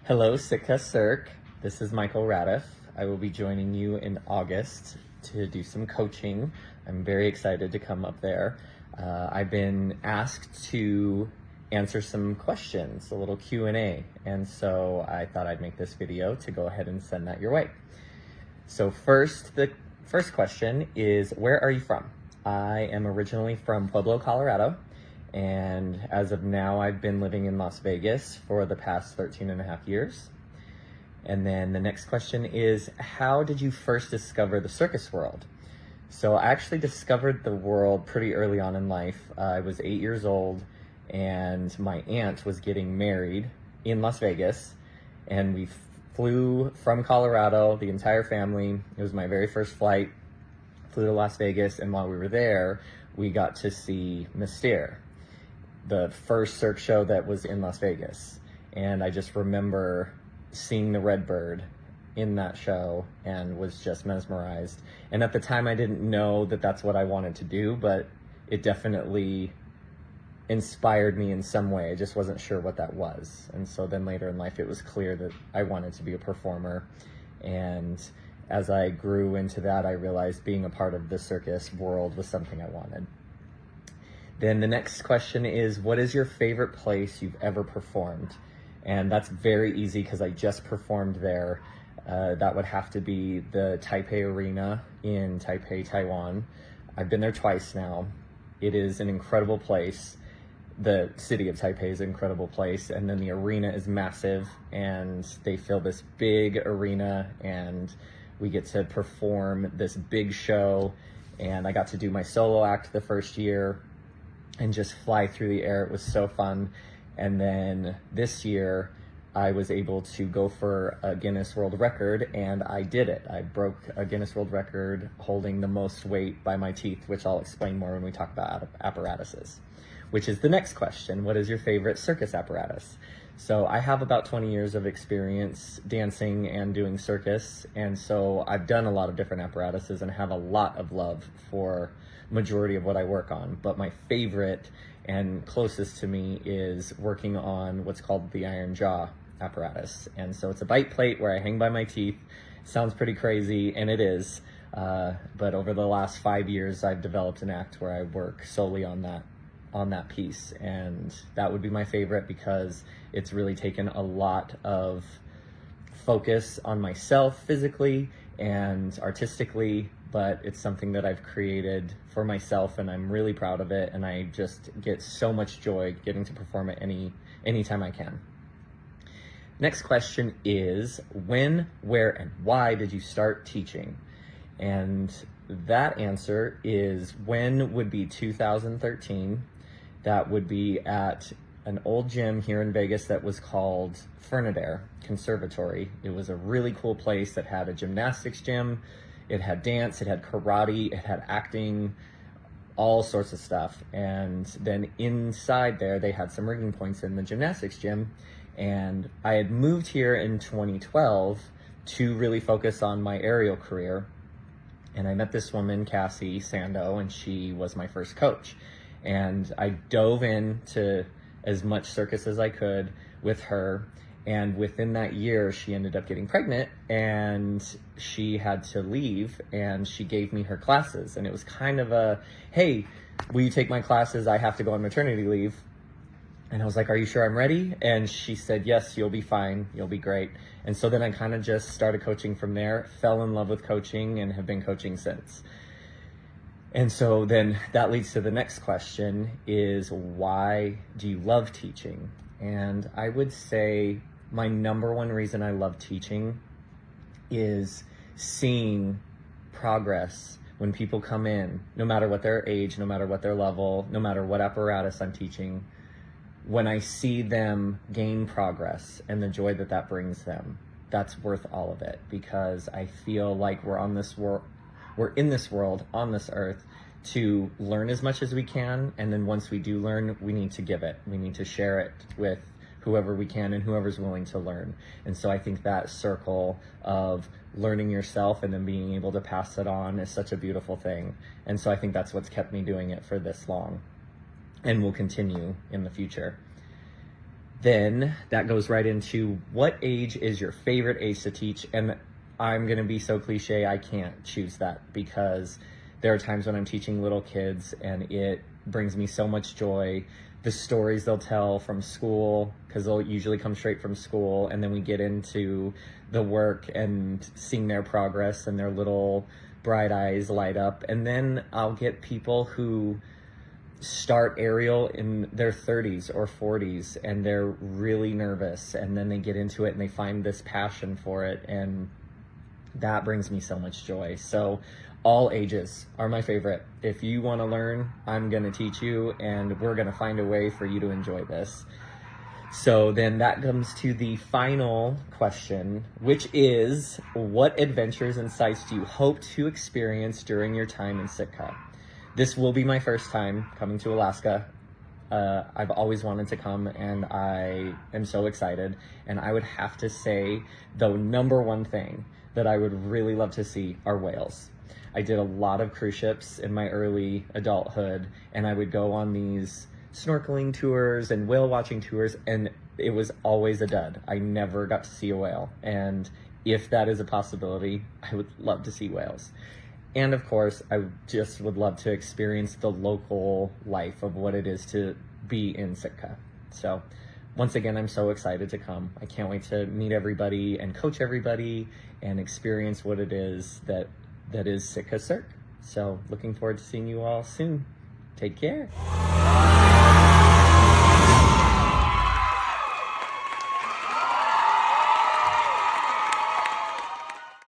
Hello, Sitka Cirque. This is Michael Radiff. I will be joining you in August to do some coaching. I'm very excited to come up there. I've been asked to answer some questions, a little Q&A, and so I thought I'd make this video to go ahead and send that your way. So the first question is, where are you from? I am originally from Pueblo, Colorado, and as of now, I've been living in Las Vegas for the past 13 and a half years. And then the next question is, how did you first discover the circus world? So I actually discovered the world pretty early on in life. I was 8 years old, and my aunt was getting married in Las Vegas, and we flew from Colorado, the entire family. It was my very first flight, flew to Las Vegas, and while we were there, we got to see Mystere, the first Cirque show that was in Las Vegas. And I just remember seeing the Redbird in that show and was just mesmerized. And at the time I didn't know that that's what I wanted to do, but it definitely inspired me in some way. I just wasn't sure what that was. And so then later in life, it was clear that I wanted to be a performer. And as I grew into that, I realized being a part of the circus world was something I wanted. Then the next question is, what is your favorite place you've ever performed? And that's very easy because I just performed there. That would have to be the Taipei Arena in Taipei, Taiwan. I've been there twice now. It is an incredible place. The city of Taipei is an incredible place, and then the arena is massive, and they fill this big arena, and we get to perform this big show. And I got to do my solo act the first year and just fly through the air. It was so fun. And then this year I was able to go for a Guinness World Record, and I did it. I broke a Guinness World Record holding the most weight by my teeth, which I'll explain more when we talk about apparatuses, which is the next question. What is your favorite circus apparatus? So I have about 20 years of experience dancing and doing circus, and so I've done a lot of different apparatuses and have a lot of love for majority of what I work on. But my favorite and closest to me is working on what's called the Iron Jaw apparatus. And so it's a bite plate where I hang by my teeth. Sounds pretty crazy, and it is. But over the last 5 years, I've developed an act where I work solely on that piece, and that would be my favorite because it's really taken a lot of focus on myself physically and artistically, but it's something that I've created for myself, and I'm really proud of it, and I just get so much joy getting to perform it anytime I can. Next question is, when, where, and why did you start teaching? And that answer is, when would be 2013. That would be at an old gym here in Vegas that was called Fernadaire Conservatory. It was a really cool place that had a gymnastics gym. It had dance, it had karate, it had acting, all sorts of stuff. And then inside there, they had some rigging points in the gymnastics gym. And I had moved here in 2012 to really focus on my aerial career. And I met this woman, Cassie Sando, and she was my first coach. And I dove into as much circus as I could with her. And within that year, she ended up getting pregnant, and she had to leave, and she gave me her classes. And it was kind of a, hey, will you take my classes? I have to go on maternity leave. And I was like, are you sure I'm ready? And she said, yes, you'll be fine. You'll be great. And so then I kind of just started coaching from there, fell in love with coaching, and have been coaching since. And so then that leads to the next question is, why do you love teaching? And I would say my number one reason I love teaching is seeing progress when people come in, no matter what their age, no matter what their level, no matter what apparatus I'm teaching. When I see them gain progress and the joy that that brings them, that's worth all of it, because I feel like we're in this world, on this earth, to learn as much as we can, and then once we do learn, we need to give it. We need to share it with whoever we can and whoever's willing to learn. And so I think that circle of learning yourself and then being able to pass it on is such a beautiful thing. And so I think that's what's kept me doing it for this long and will continue in the future. Then that goes right into what age is your favorite age to teach? And I'm going to be so cliche, I can't choose that, because there are times when I'm teaching little kids and it brings me so much joy. The stories they'll tell from school, because they'll usually come straight from school, and then we get into the work and seeing their progress and their little bright eyes light up. And then I'll get people who start aerial in their 30s or 40s and they're really nervous, and then they get into it and they find this passion for it, and that brings me so much joy. So all ages are my favorite. If you want to learn, I'm going to teach you, and we're going to find a way for you to enjoy this. So then that comes to the final question, which is, what adventures and sights do you hope to experience during your time in Sitka? This will be my first time coming to Alaska. I've always wanted to come, and I am so excited. And I would have to say, the number one thing that I would really love to see are whales. I did a lot of cruise ships in my early adulthood, and I would go on these snorkeling tours and whale watching tours, and it was always a dud. I never got to see a whale. And if that is a possibility, I would love to see whales. And of course, I just would love to experience the local life of what it is to be in Sitka. So once again, I'm so excited to come. I can't wait to meet everybody and coach everybody and experience what it is that is Sitka Cirque. So looking forward to seeing you all soon. Take care.